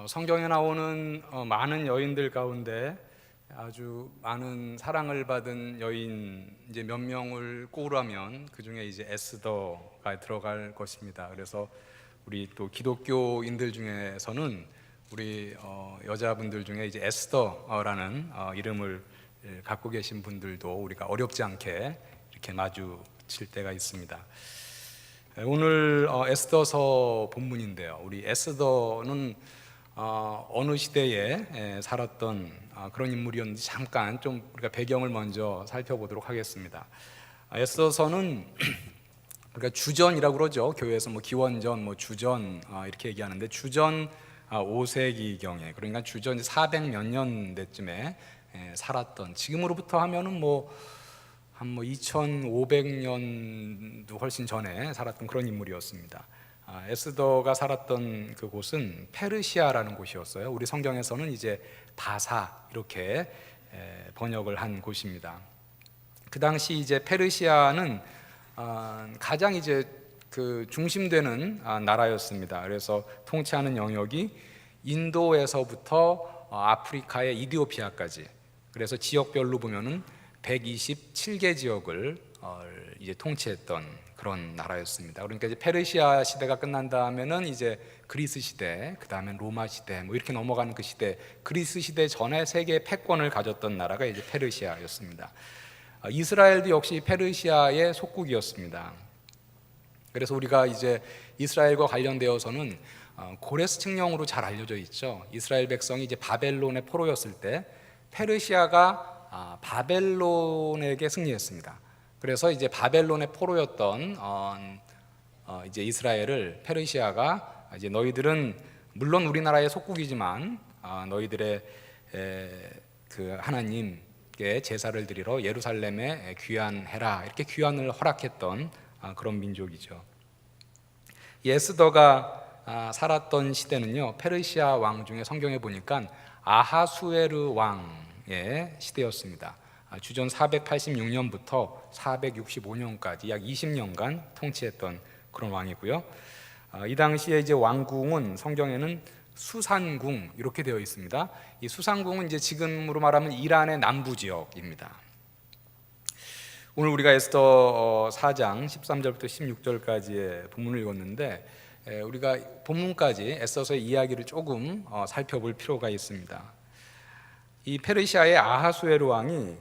성경에 나오는 많은 여인들 가운데 아주 많은 사랑을 받은 여인 이제 몇 명을 꼽으라면 그 중에 이제 에스더가 들어갈 것입니다. 그래서 우리 또 기독교인들 중에서는 우리 여자분들 중에 이제 에스더라는 이름을 갖고 계신 분들도 우리가 어렵지 않게 이렇게 마주칠 때가 있습니다. 오늘 에스더서 본문인데요. 우리 에스더는 어느 시대에 살았던 그런 인물이었는지 잠깐 좀 우리가 배경을 먼저 살펴보도록 하겠습니다. 에스더서는 우리가 주전이라고 그러죠. 교회에서 뭐 기원전, 뭐 주전 이렇게 얘기하는데 주전 5세기경에, 그러니까 주전 400 몇 년대쯤에 살았던, 지금으로부터 하면은 한 2500년도 훨씬 전에 살았던 그런 인물이었습니다. 에스더가 살았던 그곳은 페르시아라는 곳이었어요. 우리 성경에서는 이제 바사 이렇게 번역을 한 곳입니다. 그 당시 이제 페르시아는 가장 이제 그 중심되는 나라였습니다. 그래서 통치하는 영역이 인도에서부터 아프리카의 이디오피아까지, 그래서 지역별로 보면은 127개 지역을 이제 통치했던 그런 나라였습니다. 그러니까 이제 페르시아 시대가 끝난 다음에는 이제 그리스 시대, 그 다음엔 로마 시대, 뭐 이렇게 넘어가는 그 시대, 그리스 시대 전에 세계 패권을 가졌던 나라가 이제 페르시아였습니다. 이스라엘도 역시 페르시아의 속국이었습니다. 그래서 우리가 이제 이스라엘과 관련되어서는 고레스 칙령으로 잘 알려져 있죠. 이스라엘 백성이 이제 바벨론의 포로였을 때 페르시아가 바벨론에게 승리했습니다. 그래서 이제 바벨론의 포로였던 이제 이스라엘을 페르시아가 이제 너희들은 물론 우리나라의 속국이지만 너희들의 그 하나님께 제사를 드리러 예루살렘에 귀환해라, 이렇게 귀환을 허락했던 그런 민족이죠. 에스더가 살았던 시대는요, 페르시아 왕 중에 성경에 보니까 아하수에르 왕의 시대였습니다. 주전 486년부터 465년까지 약 20년간 통치했던 그런 왕이고요. 이 당시에 이제 왕궁은 성경에는 수산궁 이렇게 되어 있습니다. 이 수산궁은 이제 지금으로 말하면 이란의 남부 지역입니다. 오늘 우리가 에스더 4장 13절부터 16절까지의 본문을 읽었는데, 우리가 본문까지 에스더서의 이야기를 조금 살펴볼 필요가 있습니다. 이 페르시아의 아하수에르 왕이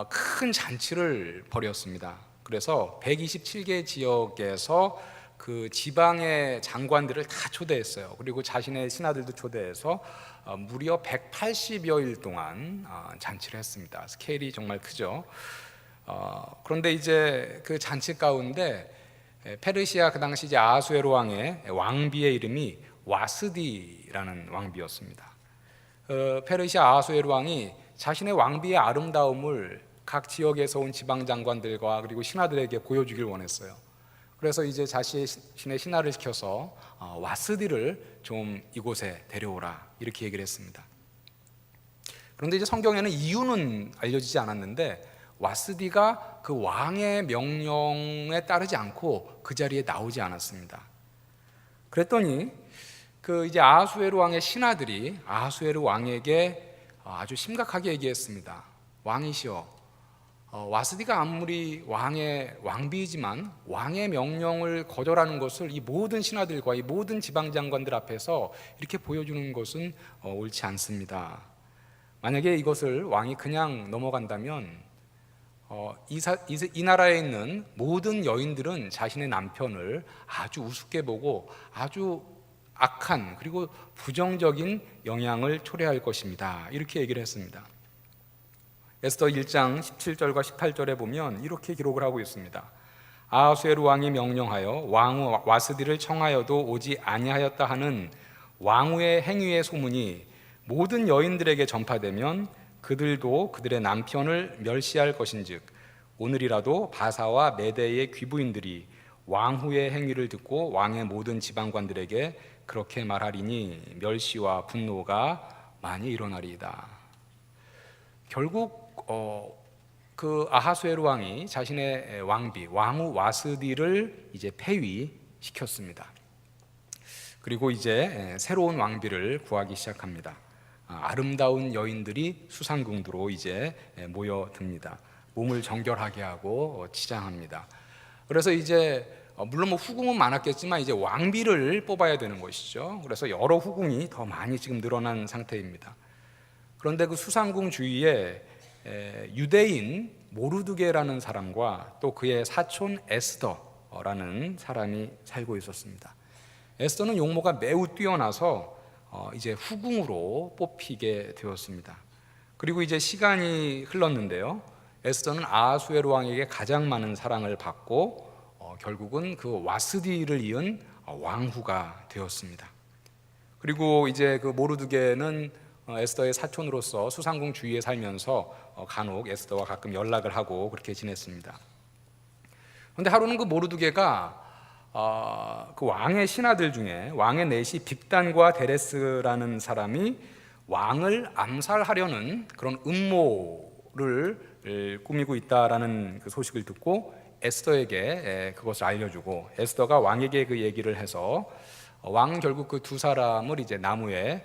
큰 잔치를 벌였습니다. 그래서 127개 지역에서 그 지방의 장관들을 다 초대했어요. 그리고 자신의 신하들도 초대해서 무려 180여일 동안 잔치를 했습니다. 스케일이 정말 크죠. 그런데 이제 그 잔치 가운데 페르시아 그 당시 이제 아하수에르 왕의 왕비의 이름이 와스디라는 왕비였습니다. 페르시아 아하수에르 왕이 자신의 왕비의 아름다움을 각 지역에서 온 지방 장관들과 그리고 신하들에게 보여주길 원했어요. 그래서 이제 자신의 신하를 시켜서 와스디를 좀 이곳에 데려오라, 이렇게 얘기를 했습니다. 그런데 이제 성경에는 이유는 알려지지 않았는데 와스디가 그 왕의 명령에 따르지 않고 그 자리에 나오지 않았습니다. 그랬더니 그 이제 아하수에르 왕의 신하들이 아하수에르 왕에게 아주 심각하게 얘기했습니다. 왕이시여, 와스디가 아무리 왕의 왕비이지만 왕의 명령을 거절하는 것을 이 모든 신하들과 이 모든 지방장관들 앞에서 이렇게 보여주는 것은 옳지 않습니다. 만약에 이것을 왕이 그냥 넘어간다면 이 나라에 있는 모든 여인들은 자신의 남편을 아주 우습게 보고 아주 악한 그리고 부정적인 영향을 초래할 것입니다, 이렇게 얘기를 했습니다. 에스더 1장 17절과 18절에 보면 이렇게 기록을 하고 있습니다. 아하수에르 왕이 명령하여 왕후 와스디를 청하여도 오지 아니하였다 하는 왕후의 행위의 소문이 모든 여인들에게 전파되면 그들도 그들의 남편을 멸시할 것인즉 오늘이라도 바사와 메대의 귀부인들이 왕후의 행위를 듣고 왕의 모든 지방관들에게 그렇게 말하리니 멸시와 분노가 많이 일어나리이다. 결국 그 아하수에르 왕이 자신의 왕비 왕후 와스디를 이제 폐위시켰습니다. 그리고 이제 새로운 왕비를 구하기 시작합니다. 아름다운 여인들이 수상궁으로 이제 모여듭니다. 몸을 정결하게 하고 치장합니다. 그래서 이제 물론 뭐 후궁은 많았겠지만 이제 왕비를 뽑아야 되는 것이죠. 그래서 여러 후궁이 더 많이 지금 늘어난 상태입니다. 그런데 그 수상궁 주위에 유대인 모르드게라는 사람과 또 그의 사촌 에스더라는 사람이 살고 있었습니다. 에스더는 용모가 매우 뛰어나서 이제 후궁으로 뽑히게 되었습니다. 그리고 이제 시간이 흘렀는데요. 에스더는 아하수에로 왕에게 가장 많은 사랑을 받고 결국은 그 와스디를 이은 왕후가 되었습니다. 그리고 이제 그 모르드게는 에스더의 사촌으로서 수상궁 주위에 살면서 간혹 에스더와 가끔 연락을 하고 그렇게 지냈습니다. 그런데 하루는 그 모르드게가 그 왕의 신하들 중에 왕의 내시 빅단과 데레스라는 사람이 왕을 암살하려는 그런 음모를 꾸미고 있다라는 그 소식을 듣고 에스더에게 그것을 알려주고 에스더가 왕에게 그 얘기를 해서 왕은 결국 그 두 사람을 이제 나무에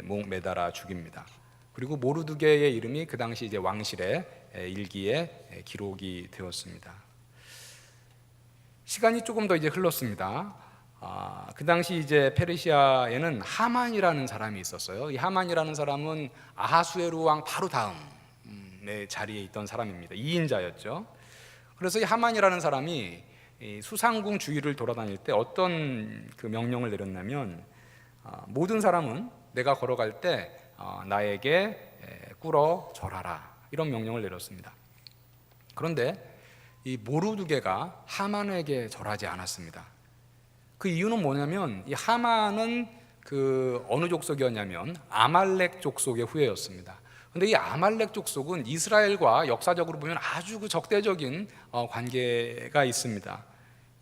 목 매달아 죽입니다. 그리고 모르드게의 이름이 그 당시 이제 왕실의 일기에 기록이 되었습니다. 시간이 조금 더 이제 흘렀습니다. 그 당시 이제 페르시아에는 하만이라는 사람이 있었어요. 이 하만이라는 사람은 아하수에로 왕 바로 다음의 자리에 있던 사람입니다. 2인자였죠. 그래서 이 하만이라는 사람이 수상궁 주위를 돌아다닐 때 어떤 그 명령을 내렸냐면 모든 사람은 내가 걸어갈 때 나에게 꿇어 절하라, 이런 명령을 내렸습니다. 그런데 이 모르드게가 하만에게 절하지 않았습니다. 그 이유는 뭐냐면 이 하만은 그 어느 족속이었냐면 아말렉 족속의 후예였습니다. 그런데 이 아말렉 족속은 이스라엘과 역사적으로 보면 아주 그 적대적인 관계가 있습니다.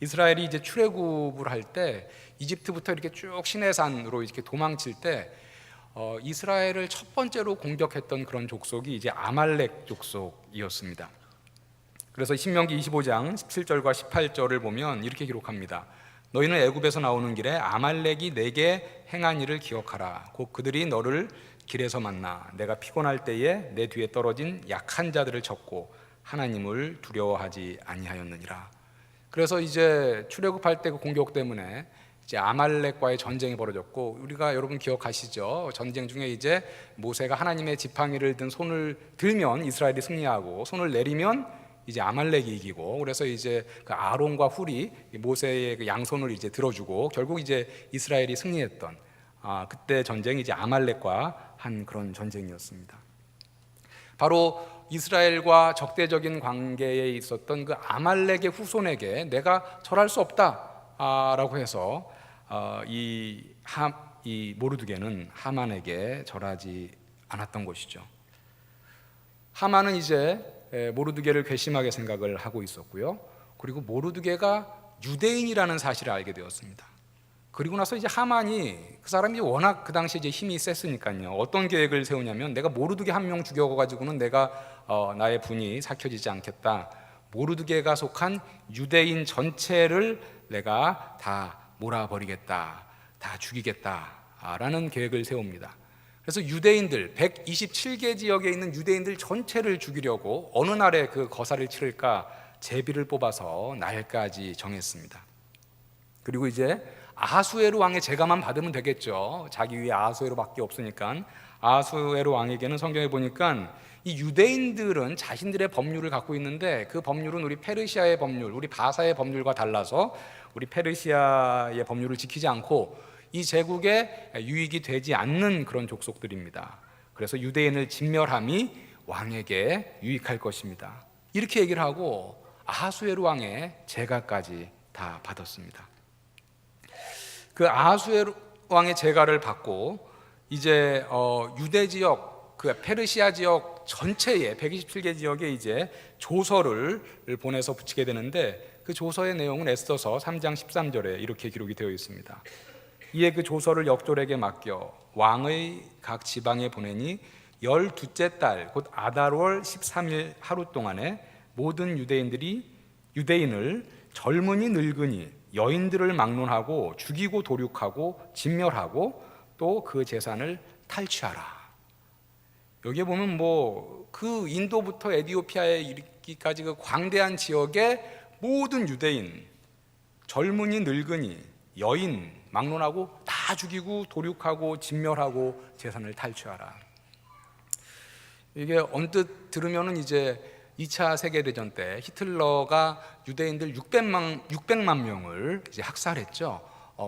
이스라엘이 이제 출애굽을 할 때 이집트부터 이렇게 쭉 시내산으로 이렇게 도망칠 때 이스라엘을 첫 번째로 공격했던 그런 족속이 이제 아말렉 족속이었습니다. 그래서 신명기 25장 17절과 18절을 보면 이렇게 기록합니다. 너희는 애굽에서 나오는 길에 아말렉이 내게 행한 일을 기억하라. 곧 그들이 너를 길에서 만나 내가 피곤할 때에 내 뒤에 떨어진 약한 자들을 쳤고 하나님을 두려워하지 아니하였느니라. 그래서 이제 출애굽할 때 그 공격 때문에 이제 아말렉과의 전쟁이 벌어졌고, 우리가 여러분 기억하시죠? 전쟁 중에 이제 모세가 하나님의 지팡이를 든 손을 들면 이스라엘이 승리하고 손을 내리면 이제 아말렉이 이기고, 그래서 이제 그 아론과 훌이 모세의 그 양손을 이제 들어주고 결국 이제 이스라엘이 승리했던 그때 전쟁이 이제 아말렉과 한 그런 전쟁이었습니다. 바로 이스라엘과 적대적인 관계에 있었던 그 아말렉의 후손에게 내가 절할 수 없다라고 해서 이 모르드게는 하만에게 절하지 않았던 것이죠. 하만은 이제 모르드게를 괘씸하게 생각을 하고 있었고요. 그리고 모르드게가 유대인이라는 사실을 알게 되었습니다. 그리고 나서 이제 하만이, 그 사람이 워낙 그 당시에 이제 힘이 셌으니까요, 어떤 계획을 세우냐면 내가 모르드게 한 명 죽여가지고는 내가 나의 분이 삭혀지지 않겠다. 모르드게가 속한 유대인 전체를 내가 다 몰아버리겠다, 다 죽이겠다라는 계획을 세웁니다. 그래서 유대인들 127개 지역에 있는 유대인들 전체를 죽이려고 어느 날에 그 거사를 치를까 제비를 뽑아서 날까지 정했습니다. 그리고 이제 아하수에로 왕의 제가만 받으면 되겠죠. 자기 위에 아하수에로밖에 없으니까. 아하수에로 왕에게는 성경에 보니까 이 유대인들은 자신들의 법률을 갖고 있는데 그 법률은 우리 페르시아의 법률, 우리 바사의 법률과 달라서 우리 페르시아의 법률을 지키지 않고 이 제국에 유익이 되지 않는 그런 족속들입니다. 그래서 유대인을 진멸함이 왕에게 유익할 것입니다. 이렇게 얘기를 하고 아하수에로 왕의 제가까지 다 받았습니다. 그 아하수에로 왕의 제가를 받고 이제 유대 지역, 그 페르시아 지역 전체에 127개 지역에 이제 조서를 보내서 붙이게 되는데, 그 조서의 내용은 에스더서 3장 13절에 이렇게 기록이 되어 있습니다. 이에 그 조서를 역졸에게 맡겨 왕의 각 지방에 보내니 12째 달 곧 아달월 13일 하루 동안에 모든 유대인을 젊은이 늙은이 여인들을 막론하고 죽이고 도륙하고 진멸하고 또 그 재산을 탈취하라. 여기에 보면 뭐 그 인도부터 에디오피아에 이르기까지 그 광대한 지역의 모든 유대인, 젊은이, 늙은이, 여인 막론하고 다 죽이고 도륙하고 진멸하고 재산을 탈취하라. 이게 언뜻 들으면은 이제 2차 세계대전 때 히틀러가 유대인들 600만 명을 이제 학살했죠.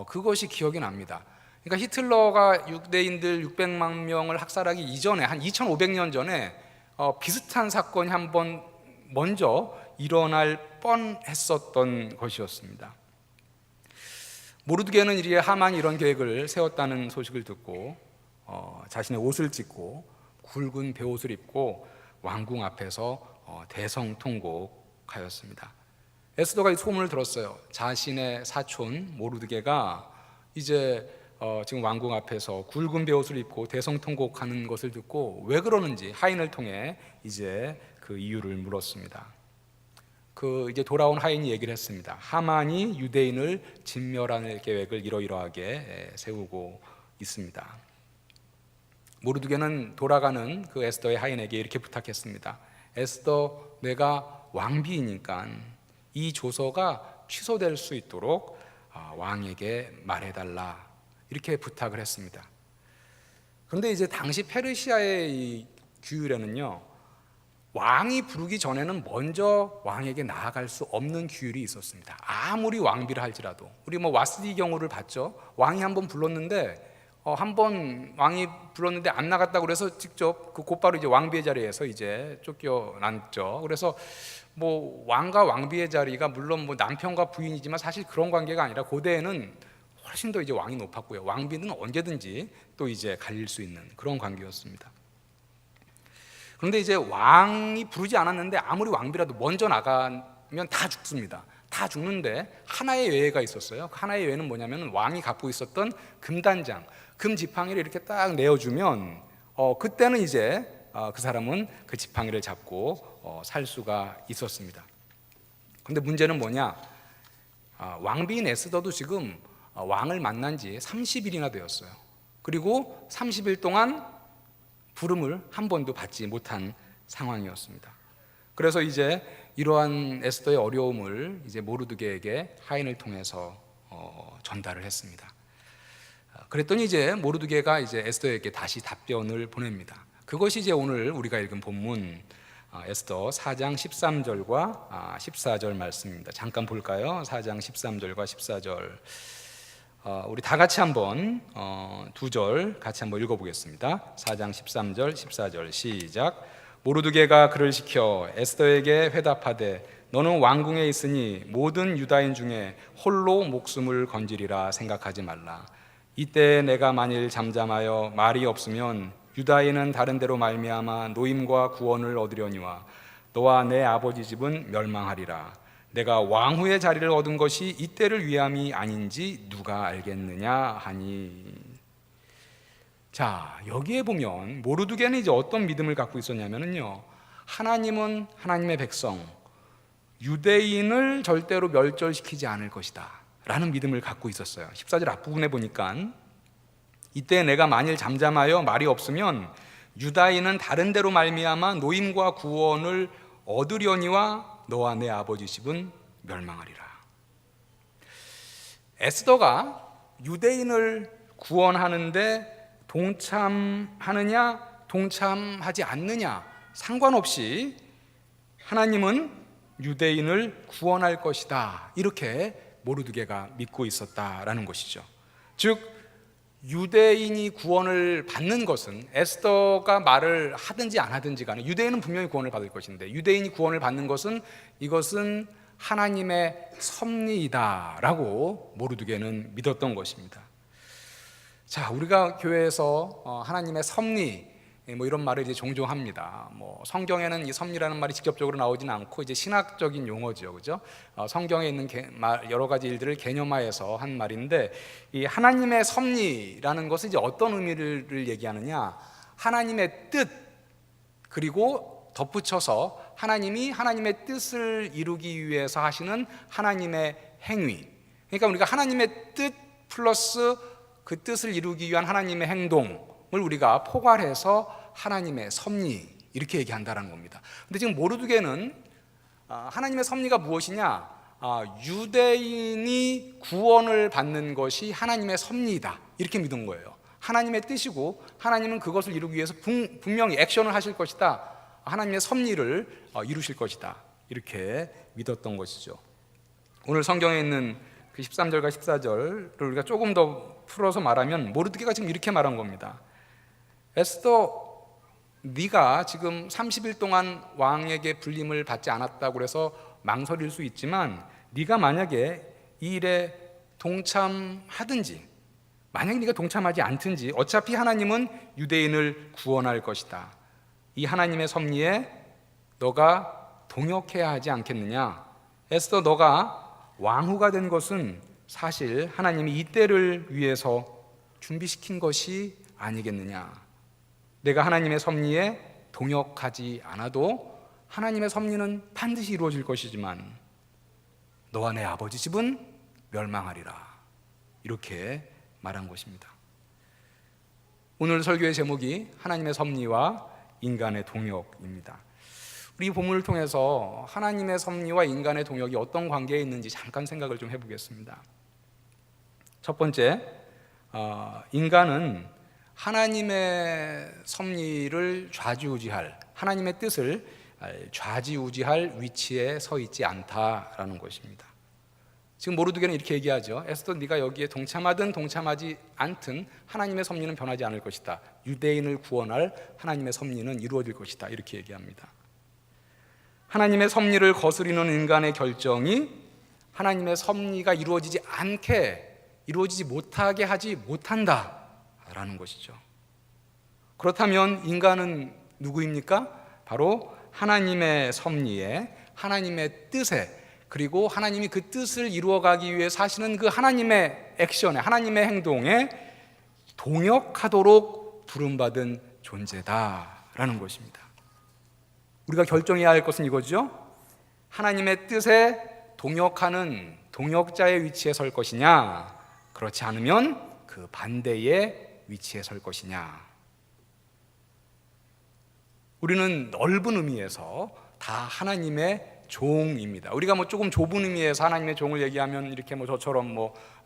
그것이 기억이 납니다. 그러니까 히틀러가 유대인들 600만 명을 학살하기 이전에 한 2500년 전에 비슷한 사건이 한번 먼저 일어날 뻔했었던 것이었습니다. 모르드게는 이리에 하만이 이런 계획을 세웠다는 소식을 듣고 자신의 옷을 찢고 굵은 베옷을 입고 왕궁 앞에서 대성통곡하였습니다. 에스더가 이 소문을 들었어요. 자신의 사촌 모르드게가 이제 지금 왕궁 앞에서 굵은 베옷을 입고 대성통곡하는 것을 듣고 왜 그러는지 하인을 통해 이제 그 이유를 물었습니다. 이제 돌아온 하인이 얘기를 했습니다. 하만이 유대인을 진멸할 계획을 이러이러하게 세우고 있습니다. 모르드게는 돌아가는 그 에스더의 하인에게 이렇게 부탁했습니다. 에스더, 내가 왕비이니까 이 조서가 취소될 수 있도록 왕에게 말해달라, 이렇게 부탁을 했습니다. 그런데 이제 당시 페르시아의 이 규율에는요, 왕이 부르기 전에는 먼저 왕에게 나아갈 수 없는 규율이 있었습니다. 아무리 왕비를 할지라도. 우리 뭐 와스디 경우를 봤죠. 왕이 한번 불렀는데 한번 왕이 불렀는데 안 나갔다고 그래서 직접 곧바로 이제 왕비의 자리에서 이제 쫓겨났죠. 그래서 뭐 왕과 왕비의 자리가 물론 뭐 남편과 부인이지만 사실 그런 관계가 아니라 고대에는 훨씬 더 이제 왕이 높았고요. 왕비는 언제든지 또 이제 갈릴 수 있는 그런 관계였습니다. 그런데 이제 왕이 부르지 않았는데 아무리 왕비라도 먼저 나가면 다 죽습니다. 다 죽는데 하나의 예외가 있었어요. 그 하나의 예외는 뭐냐면 왕이 갖고 있었던 금단장, 금지팡이를 이렇게 딱 내어주면 그때는 이제 그 사람은 그 지팡이를 잡고 살 수가 있었습니다. 그런데 문제는 뭐냐? 왕비인 에스더도 지금 왕을 만난 지 30일이나 되었어요. 그리고 30일 동안 부름을 한 번도 받지 못한 상황이었습니다. 그래서 이제 이러한 에스더의 어려움을 이제 모르드게에게 하인을 통해서 전달을 했습니다. 그랬더니 이제 모르드게가 이제 에스더에게 다시 답변을 보냅니다. 그것이 이제 오늘 우리가 읽은 본문 에스더 4장 13절과 14절 말씀입니다. 잠깐 볼까요? 4장 13절과 14절. 우리 다 같이 한번 두 절 같이 한번 읽어보겠습니다. 4장 13절 14절 시작. 모르드게가 그를 시켜 에스더에게 회답하되 너는 왕궁에 있으니 모든 유다인 중에 홀로 목숨을 건지리라 생각하지 말라. 이때 내가 만일 잠잠하여 말이 없으면 유다인은 다른 데로 말미암아 노임과 구원을 얻으려니와 너와 내 아버지 집은 멸망하리라. 내가 왕후의 자리를 얻은 것이 이때를 위함이 아닌지 누가 알겠느냐 하니. 자, 여기에 보면 모르드게는 이제 어떤 믿음을 갖고 있었냐면요, 하나님은 하나님의 백성 유대인을 절대로 멸절시키지 않을 것이다 라는 믿음을 갖고 있었어요. 14절 앞부분에 보니까 이때 내가 만일 잠잠하여 말이 없으면 유다인은 다른 데로 말미암아 노임과 구원을 얻으려니와 너와 내 아버지 집은 멸망하리라. 에스더가 유대인을 구원하는데 동참하느냐 동참하지 않느냐 상관없이 하나님은 유대인을 구원할 것이다, 이렇게 모르드게가 믿고 있었다라는 것이죠. 즉 유대인이 구원을 받는 것은 에스더가 말을 하든지 안 하든지 간에 유대인은 분명히 구원을 받을 것인데, 유대인이 구원을 받는 것은 이것은 하나님의 섭리이다라고 모르드게는 믿었던 것입니다. 자, 우리가 교회에서 하나님의 섭리 뭐 이런 말을 이제 종종 합니다. 뭐 성경에는 이 섭리라는 말이 직접적으로 나오지는 않고 이제 신학적인 용어죠, 그죠? 성경에 있는 여러 가지 일들을 개념화해서 한 말인데, 이 하나님의 섭리라는 것은 이제 어떤 의미를 얘기하느냐? 하나님의 뜻, 그리고 덧붙여서 하나님이 하나님의 뜻을 이루기 위해서 하시는 하나님의 행위, 그러니까 우리가 하나님의 뜻 플러스 그 뜻을 이루기 위한 하나님의 행동을 우리가 포괄해서 하나님의 섭리 이렇게 얘기한다는 겁니다. 근데 지금 모르드게는 하나님의 섭리가 무엇이냐? 유대인이 구원을 받는 것이 하나님의 섭리이다 이렇게 믿은 거예요. 하나님의 뜻이고 하나님은 그것을 이루기 위해서 분명히 액션을 하실 것이다. 하나님의 섭리를 이루실 것이다 이렇게 믿었던 것이죠. 오늘 성경에 있는 그 13절과 14절을 우리가 조금 더 풀어서 말하면 모르드게가 지금 이렇게 말한 겁니다. 에스더, 네가 지금 30일 동안 왕에게 불림을 받지 않았다고 해서 망설일 수 있지만 네가 만약에 이 일에 동참하든지 만약에 네가 동참하지 않든지 어차피 하나님은 유대인을 구원할 것이다. 이 하나님의 섭리에 너가 동역해야 하지 않겠느냐? 에스더, 너가 왕후가 된 것은 사실 하나님이 이 때를 위해서 준비시킨 것이 아니겠느냐? 내가 하나님의 섭리에 동역하지 않아도 하나님의 섭리는 반드시 이루어질 것이지만 너와 내 아버지 집은 멸망하리라 이렇게 말한 것입니다. 오늘 설교의 제목이 하나님의 섭리와 인간의 동역입니다. 우리 본문을 통해서 하나님의 섭리와 인간의 동역이 어떤 관계에 있는지 잠깐 생각을 좀 해보겠습니다. 첫 번째, 인간은 하나님의 섭리를 좌지우지할, 하나님의 뜻을 좌지우지할 위치에 서 있지 않다라는 것입니다. 지금 모르드게는 이렇게 얘기하죠. 에스더, 네가 여기에 동참하든 동참하지 않든 하나님의 섭리는 변하지 않을 것이다. 유대인을 구원할 하나님의 섭리는 이루어질 것이다 이렇게 얘기합니다. 하나님의 섭리를 거스리는 인간의 결정이 하나님의 섭리가 이루어지지 못하게 하지 못한다라는 것이죠. 그렇다면 인간은 누구입니까? 바로 하나님의 섭리에, 하나님의 뜻에, 그리고 하나님이 그 뜻을 이루어가기 위해 사시는 그 하나님의 액션에, 하나님의 행동에 동역하도록 부름받은 존재다라는 것입니다. 우리가 결정해야 할 것은 이거죠. 하나님의 뜻에 동역하는 동역자의 위치에 설 것이냐, 그렇지 않으면 그 반대의 위치에 설 것이냐. 우리는 넓은 의미에서 다 하나님의 종입니다. 우리가 조금 좁은 의미에서 하나님의 종을 얘기하면 이렇게 저처럼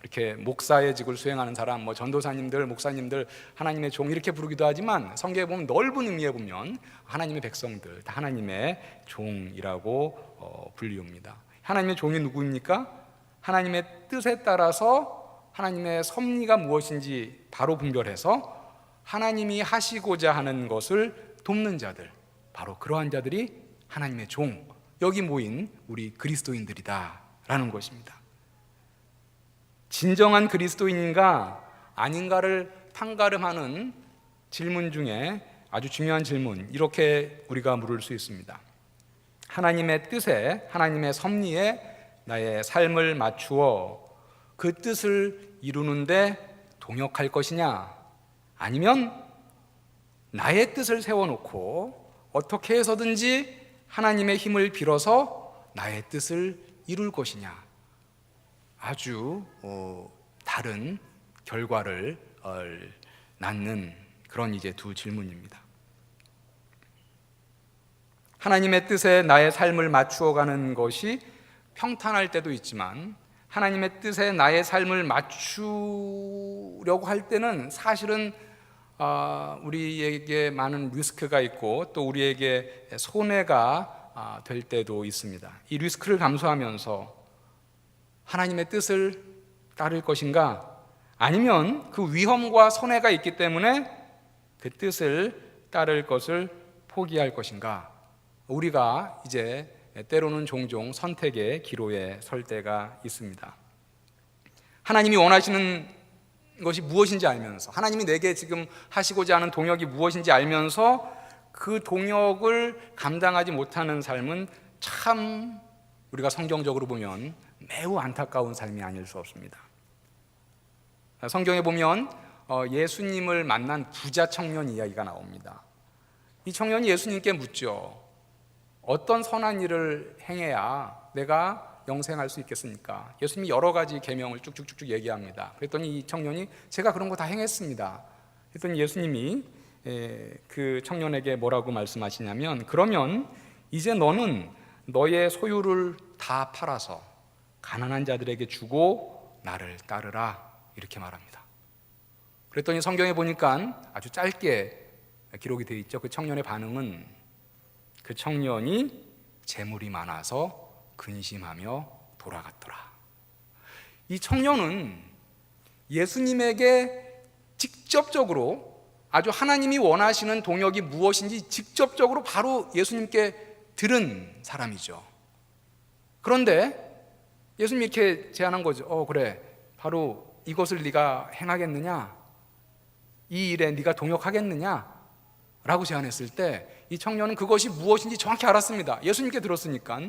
이렇게 목사의 직을 수행하는 사람, 전도사님들, 목사님들 하나님의 종 이렇게 부르기도 하지만 성경에 보면 넓은 의미에 보면 하나님의 백성들 다 하나님의 종이라고 불리웁니다. 하나님의 종이 누구입니까? 하나님의 뜻에 따라서 하나님의 섭리가 무엇인지 바로 분별해서 하나님이 하시고자 하는 것을 돕는 자들, 바로 그러한 자들이 하나님의 종, 여기 모인 우리 그리스도인들이다 라는 것입니다. 진정한 그리스도인인가 아닌가를 판가름하는 질문 중에 아주 중요한 질문, 이렇게 우리가 물을 수 있습니다. 하나님의 뜻에, 하나님의 섭리에 나의 삶을 맞추어 그 뜻을 이루는데 동역할 것이냐, 아니면 나의 뜻을 세워놓고 어떻게 해서든지 하나님의 힘을 빌어서 나의 뜻을 이룰 것이냐. 아주 다른 결과를 낳는 그런 이제 두 질문입니다. 하나님의 뜻에 나의 삶을 맞추어가는 것이 평탄할 때도 있지만 하나님의 뜻에 나의 삶을 맞추려고 할 때는 사실은 우리에게 많은 리스크가 있고 또 우리에게 손해가 될 때도 있습니다. 이 리스크를 감수하면서 하나님의 뜻을 따를 것인가, 아니면 그 위험과 손해가 있기 때문에 그 뜻을 따를 것을 포기할 것인가, 우리가 이제 때로는 종종 선택의 기로에 설 때가 있습니다. 하나님이 원하시는 것이 무엇인지 알면서, 하나님이 내게 지금 하시고자 하는 동역이 무엇인지 알면서 그 동역을 감당하지 못하는 삶은 참 우리가 성경적으로 보면 매우 안타까운 삶이 아닐 수 없습니다. 성경에 보면 예수님을 만난 부자 청년 이야기가 나옵니다. 이 청년이 예수님께 묻죠. 어떤 선한 일을 행해야 내가 영생할 수 있겠습니까? 예수님이 여러 가지 계명을 쭉쭉쭉쭉 얘기합니다. 그랬더니 이 청년이 제가 그런 거 다 행했습니다. 그랬더니 예수님이 그 청년에게 뭐라고 말씀하시냐면, 그러면 이제 너는 너의 소유를 다 팔아서 가난한 자들에게 주고 나를 따르라, 이렇게 말합니다. 그랬더니 성경에 보니까 아주 짧게 기록이 되어 있죠. 그 청년의 반응은, 그 청년이 재물이 많아서 근심하며 돌아갔더라. 이 청년은 예수님에게 직접적으로, 아주 하나님이 원하시는 동역이 무엇인지 직접적으로 바로 예수님께 들은 사람이죠. 그런데 예수님이 이렇게 제안한 거죠. 그래, 바로 이것을 네가 행하겠느냐? 이 일에 네가 동역하겠느냐? 라고 제안했을 때 이 청년은 그것이 무엇인지 정확히 알았습니다. 예수님께 들었으니까.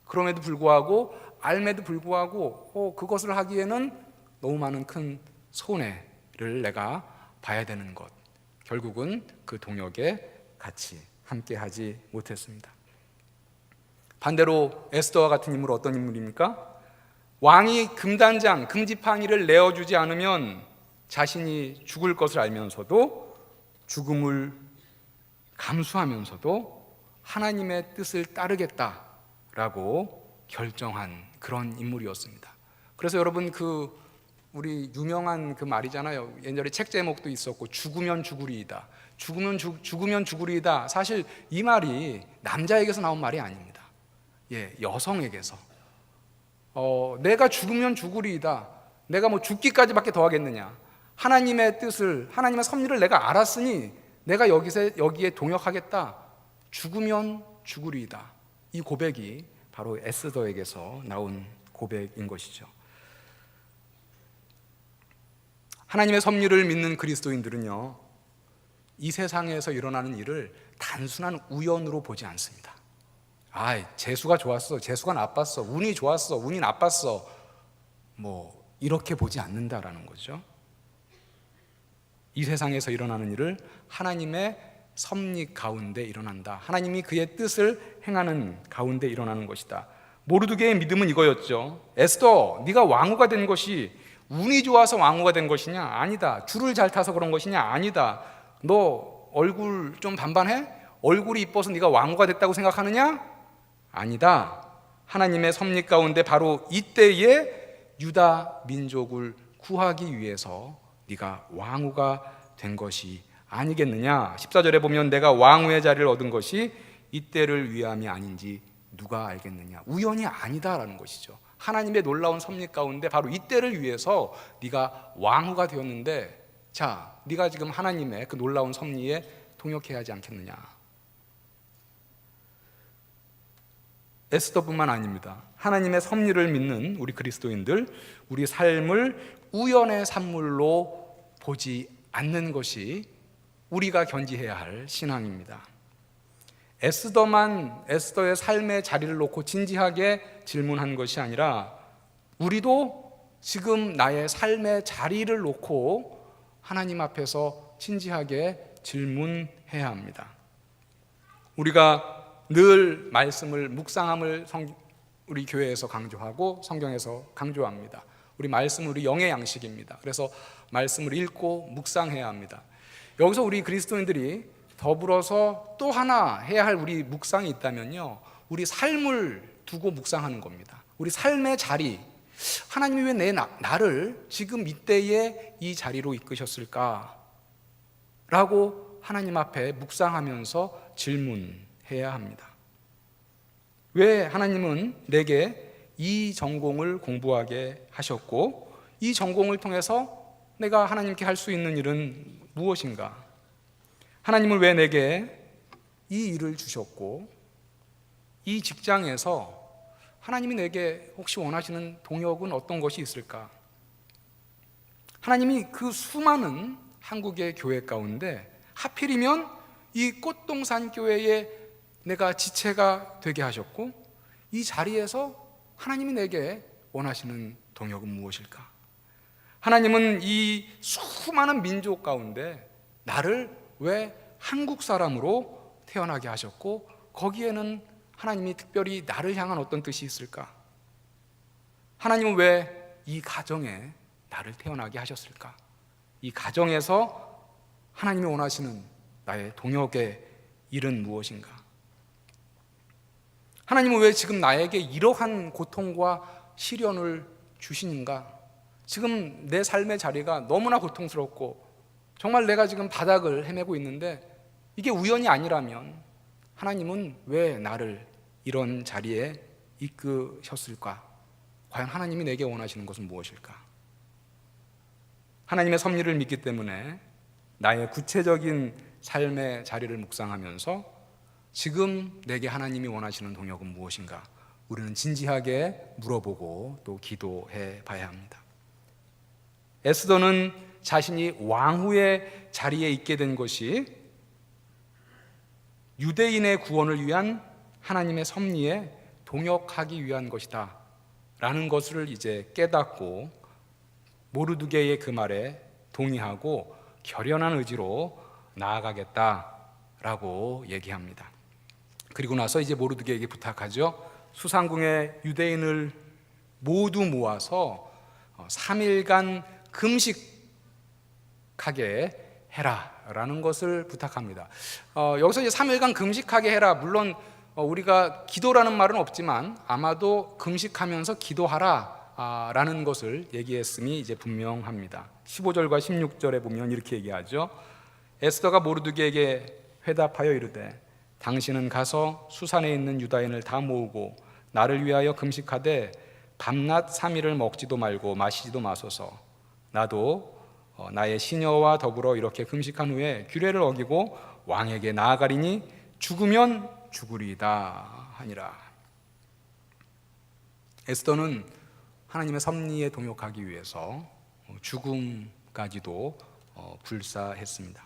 그럼에도 불구하고, 알매도 불구하고 그것을 하기에는 너무 많은 큰 손해를 내가 봐야 되는 것, 결국은 그 동역에 같이 함께 하지 못했습니다. 반대로 에스더와 같은 인물은 어떤 인물입니까? 왕이 금단장, 금지팡이를 내어주지 않으면 자신이 죽을 것을 알면서도 죽음을 감수하면서도 하나님의 뜻을 따르겠다라고 결정한 그런 인물이었습니다. 그래서 여러분, 우리 유명한 그 말이잖아요. 옛날에 책 제목도 있었고, 죽으면 죽으리이다. 죽으면 죽으리이다. 사실 이 말이 남자에게서 나온 말이 아닙니다. 여성에게서. 내가 죽으면 죽으리이다. 내가 뭐 죽기까지밖에 더 하겠느냐? 하나님의 뜻을, 하나님의 섭리를 내가 알았으니 내가 여기에 동역하겠다. 죽으면 죽으리이다. 이 고백이 바로 에스더에게서 나온 고백인 것이죠. 하나님의 섭리를 믿는 그리스도인들은요, 이 세상에서 일어나는 일을 단순한 우연으로 보지 않습니다. 재수가 좋았어, 재수가 나빴어, 운이 좋았어, 운이 나빴어, 이렇게 보지 않는다라는 거죠. 이 세상에서 일어나는 일을 하나님의 섭리 가운데 일어난다. 하나님이 그의 뜻을 행하는 가운데 일어나는 것이다. 모르드게의 믿음은 이거였죠. 에스더, 네가 왕후가 된 것이 운이 좋아서 왕후가 된 것이냐? 아니다. 줄을 잘 타서 그런 것이냐? 아니다. 너 얼굴 좀 반반해? 얼굴이 이뻐서 네가 왕후가 됐다고 생각하느냐? 아니다. 하나님의 섭리 가운데 바로 이때에 유다 민족을 구하기 위해서 네가 왕후가 된 것이 아니겠느냐. 14절에 보면 내가 왕후의 자리를 얻은 것이 이때를 위함이 아닌지 누가 알겠느냐. 우연이 아니다라는 것이죠. 하나님의 놀라운 섭리 가운데 바로 이때를 위해서 네가 왕후가 되었는데, 자, 네가 지금 하나님의 그 놀라운 섭리에 동역해야 하지 않겠느냐. 에스더뿐만 아닙니다. 하나님의 섭리를 믿는 우리 그리스도인들, 우리 삶을 우연의 산물로 보지 않는 것이 우리가 견지해야 할 신앙입니다. 에스더의 삶의 자리를 놓고 진지하게 질문한 것이 아니라, 우리도 지금 나의 삶의 자리를 놓고 하나님 앞에서 진지하게 질문해야 합니다. 우리가 늘 말씀을 묵상함을 우리 교회에서 강조하고 성경에서 강조합니다. 우리 말씀은 우리 영의 양식입니다. 그래서 말씀을 읽고 묵상해야 합니다. 여기서 우리 그리스도인들이 더불어서 또 하나 해야 할 우리 묵상이 있다면요, 우리 삶을 두고 묵상하는 겁니다. 우리 삶의 자리, 하나님이 왜 나를 지금 이때에 이 자리로 이끄셨을까? 라고 하나님 앞에 묵상하면서 질문해야 합니다. 왜 하나님은 내게 이 전공을 공부하게 하셨고, 이 전공을 통해서 내가 하나님께 할 수 있는 일은 무엇인가? 하나님은 왜 내게 이 일을 주셨고, 이 직장에서 하나님이 내게 혹시 원하시는 동역은 어떤 것이 있을까? 하나님이 그 수많은 한국의 교회 가운데 하필이면 이 꽃동산 교회에 내가 지체가 되게 하셨고, 이 자리에서 하나님이 내게 원하시는 동역은 무엇일까? 하나님은 이 수많은 민족 가운데 나를 왜 한국 사람으로 태어나게 하셨고, 거기에는 하나님이 특별히 나를 향한 어떤 뜻이 있을까? 하나님은 왜 이 가정에 나를 태어나게 하셨을까? 이 가정에서 하나님이 원하시는 나의 동역의 일은 무엇인가? 하나님은 왜 지금 나에게 이러한 고통과 시련을 주시는가? 지금 내 삶의 자리가 너무나 고통스럽고 정말 내가 지금 바닥을 헤매고 있는데 이게 우연이 아니라면 하나님은 왜 나를 이런 자리에 이끄셨을까? 과연 하나님이 내게 원하시는 것은 무엇일까? 하나님의 섭리를 믿기 때문에 나의 구체적인 삶의 자리를 묵상하면서 지금 내게 하나님이 원하시는 동역은 무엇인가? 우리는 진지하게 물어보고 또 기도해 봐야 합니다. 에스더는 자신이 왕후의 자리에 있게 된 것이 유대인의 구원을 위한 하나님의 섭리에 동역하기 위한 것이다 라는 것을 이제 깨닫고 모르드게의 그 말에 동의하고 결연한 의지로 나아가겠다라고 얘기합니다. 그리고 나서 이제 모르드게에게 부탁하죠. 수상궁의 유대인을 모두 모아서 3일간 금식하게 해라라는 것을 부탁합니다. 여기서 이제 3일간 금식하게 해라. 물론 우리가 기도라는 말은 없지만 아마도 금식하면서 기도하라 라는 것을 얘기했음이 이제 분명합니다. 15절과 16절에 보면 이렇게 얘기하죠. 에스더가 모르드게에게 회답하여 이르되 당신은 가서 수산에 있는 유다인을 다 모으고 나를 위하여 금식하되 밤낮 3일을 먹지도 말고 마시지도 마소서. 나도 나의 시녀와 더불어 이렇게 금식한 후에 규례를 어기고 왕에게 나아가리니 죽으면 죽으리이다 하니라. 에스더는 하나님의 섭리에 동역하기 위해서 죽음까지도 불사했습니다.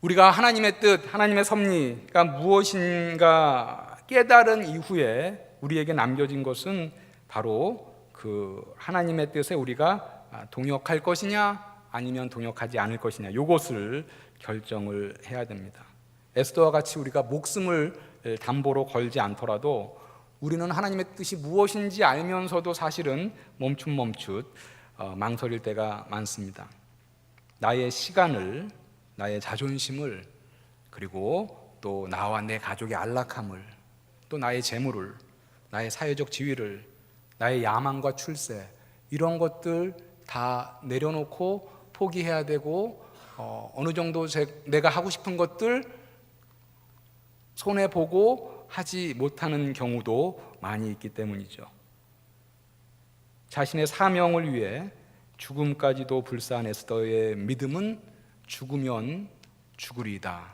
우리가 하나님의 뜻, 하나님의 섭리가 무엇인가 깨달은 이후에 우리에게 남겨진 것은 바로 그 하나님의 뜻에 우리가 동역할 것이냐 아니면 동역하지 않을 것이냐, 이것을 결정을 해야 됩니다. 에스더와 같이 우리가 목숨을 담보로 걸지 않더라도 우리는 하나님의 뜻이 무엇인지 알면서도 사실은 멈칫멈칫 망설일 때가 많습니다. 나의 시간을, 나의 자존심을, 그리고 또 나와 내 가족의 안락함을, 또 나의 재물을, 나의 사회적 지위를, 나의 야망과 출세, 이런 것들 다 내려놓고 포기해야 되고 어느 정도 내가 하고 싶은 것들 손해보고 하지 못하는 경우도 많이 있기 때문이죠. 자신의 사명을 위해 죽음까지도 불사한 에스더의 믿음은 죽으면 죽으리이다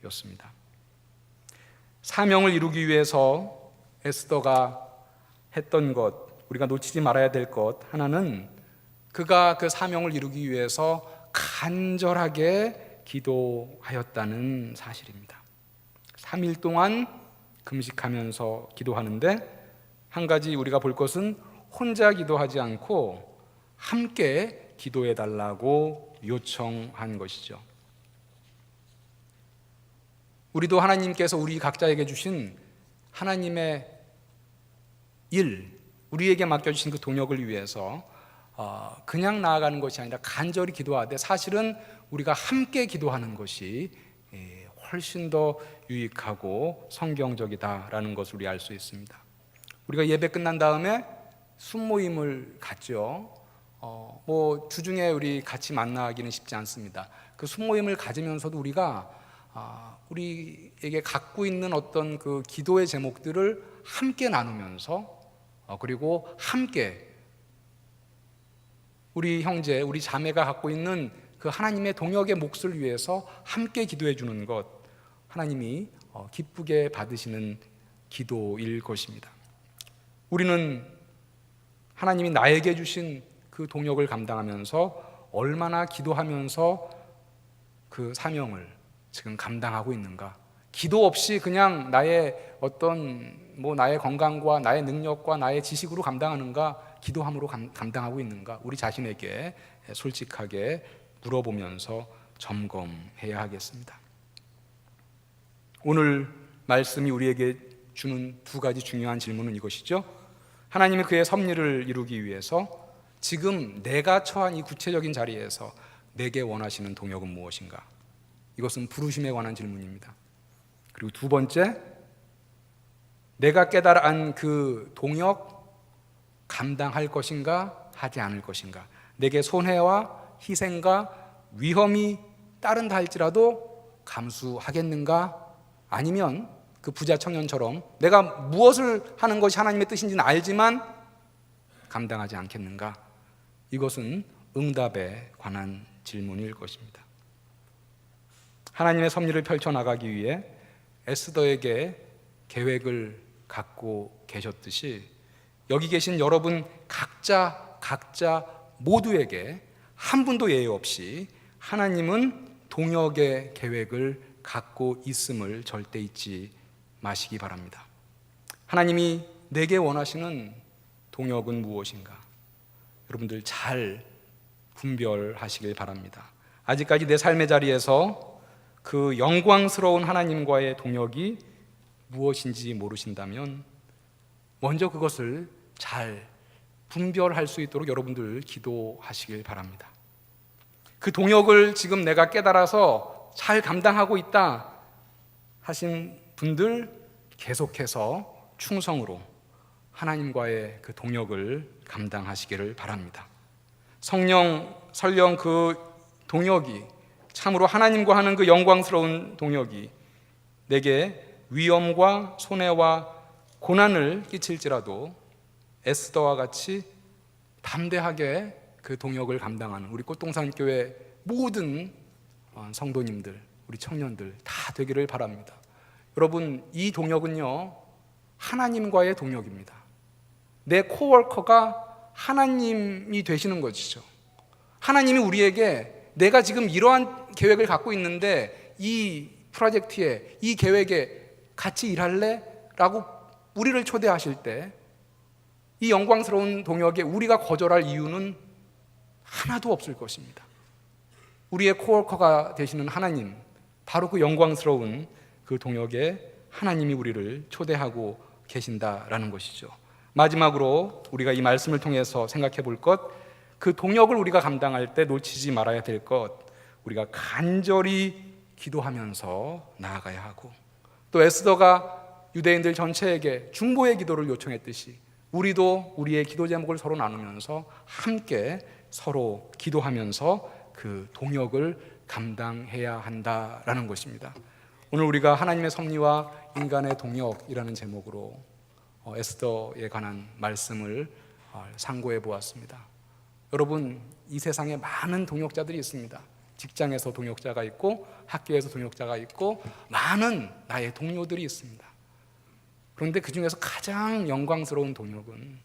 였습니다. 사명을 이루기 위해서 에스더가 했던 것, 우리가 놓치지 말아야 될 것 하나는 그가 그 사명을 이루기 위해서 간절하게 기도하였다는 사실입니다. 3일 동안 금식하면서 기도하는데 한 가지 우리가 볼 것은 혼자 기도하지 않고 함께 기도해 달라고 요청한 것이죠. 우리도 하나님께서 우리 각자에게 주신 하나님의 일, 우리에게 맡겨주신 그 동역을 위해서 그냥 나아가는 것이 아니라 간절히 기도하되 사실은 우리가 함께 기도하는 것이 훨씬 더 유익하고 성경적이다라는 것을 우리 알 수 있습니다. 우리가 예배 끝난 다음에 순모임을 갖죠. 주중에 우리 같이 만나기는 쉽지 않습니다. 그 순모임을 가지면서도 우리가 우리에게 갖고 있는 어떤 그 기도의 제목들을 함께 나누면서 그리고 함께 우리 형제, 우리 자매가 갖고 있는 그 하나님의 동역의 몫을 위해서 함께 기도해 주는 것, 하나님이 기쁘게 받으시는 기도일 것입니다. 우리는 하나님이 나에게 주신 그 동역을 감당하면서 얼마나 기도하면서 그 사명을 지금 감당하고 있는가? 기도 없이 그냥 나의 나의 건강과 나의 능력과 나의 지식으로 감당하는가? 기도함으로 감당하고 있는가? 우리 자신에게 솔직하게 물어보면서 점검해야 하겠습니다. 오늘 말씀이 우리에게 주는 두 가지 중요한 질문은 이것이죠. 하나님이 그의 섭리를 이루기 위해서 지금 내가 처한 이 구체적인 자리에서 내게 원하시는 동역은 무엇인가? 이것은 부르심에 관한 질문입니다. 그리고 두 번째, 내가 깨달은 그 동역 감당할 것인가 하지 않을 것인가? 내게 손해와 희생과 위험이 따른다 할지라도 감수하겠는가? 아니면 그 부자 청년처럼 내가 무엇을 하는 것이 하나님의 뜻인지는 알지만 감당하지 않겠는가? 이것은 응답에 관한 질문일 것입니다. 하나님의 섭리를 펼쳐나가기 위해 에스더에게 계획을 갖고 계셨듯이 여기 계신 여러분 각자 모두에게 한 분도 예외 없이 하나님은 동역의 계획을 갖고 있음을 절대 잊지 마시기 바랍니다. 하나님이 내게 원하시는 동역은 무엇인가? 여러분들 잘 분별하시길 바랍니다. 아직까지 내 삶의 자리에서 그 영광스러운 하나님과의 동역이 무엇인지 모르신다면 먼저 그것을 잘 분별할 수 있도록 여러분들 기도하시길 바랍니다. 그 동역을 지금 내가 깨달아서 잘 감당하고 있다 하신 분들 계속해서 충성으로 하나님과의 그 동역을 감당하시기를 바랍니다. 설령 그 동역이 참으로 하나님과 하는 그 영광스러운 동역이 내게 위험과 손해와 고난을 끼칠지라도 에스더와 같이 담대하게 그 동역을 감당하는 우리 꽃동산교회 모든 성도님들, 우리 청년들 다 되기를 바랍니다. 여러분, 이 동역은요 하나님과의 동역입니다. 내 코워커가 하나님이 되시는 것이죠. 하나님이 우리에게 내가 지금 이러한 계획을 갖고 있는데 이 프로젝트에, 이 계획에 같이 일할래? 라고 우리를 초대하실 때 이 영광스러운 동역에 우리가 거절할 이유는 하나도 없을 것입니다. 우리의 코워커가 되시는 하나님, 바로 그 영광스러운 그 동역에 하나님이 우리를 초대하고 계신다라는 것이죠. 마지막으로 우리가 이 말씀을 통해서 생각해 볼 것, 그 동역을 우리가 감당할 때 놓치지 말아야 될 것, 우리가 간절히 기도하면서 나아가야 하고, 또 에스더가 유대인들 전체에게 중보의 기도를 요청했듯이 우리도 우리의 기도 제목을 서로 나누면서 함께 서로 기도하면서 그 동역을 감당해야 한다라는 것입니다. 오늘 우리가 하나님의 섭리와 인간의 동역이라는 제목으로 에스더에 관한 말씀을 상고해 보았습니다. 여러분, 이 세상에 많은 동역자들이 있습니다. 직장에서 동역자가 있고 학교에서 동역자가 있고 많은 나의 동료들이 있습니다. 그런데 그 중에서 가장 영광스러운 동역은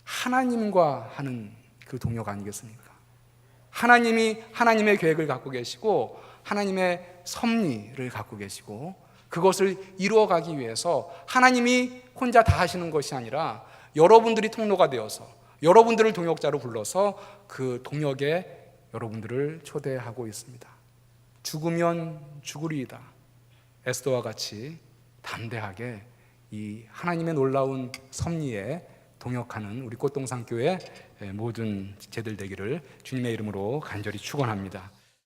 하나님과 하는 그 동역 아니겠습니까? 하나님이 하나님의 계획을 갖고 계시고 하나님의 섭리를 갖고 계시고 그것을 이루어가기 위해서 하나님이 혼자 다 하시는 것이 아니라 여러분들이 통로가 되어서 여러분들을 동역자로 불러서 그 동역에 여러분들을 초대하고 있습니다. 죽으면 죽으리이다. 에스더와 같이 담대하게 이 하나님의 놀라운 섭리에 동역하는 우리 꽃동산교회 모든 지체들 되기를 주님의 이름으로 간절히 축원합니다.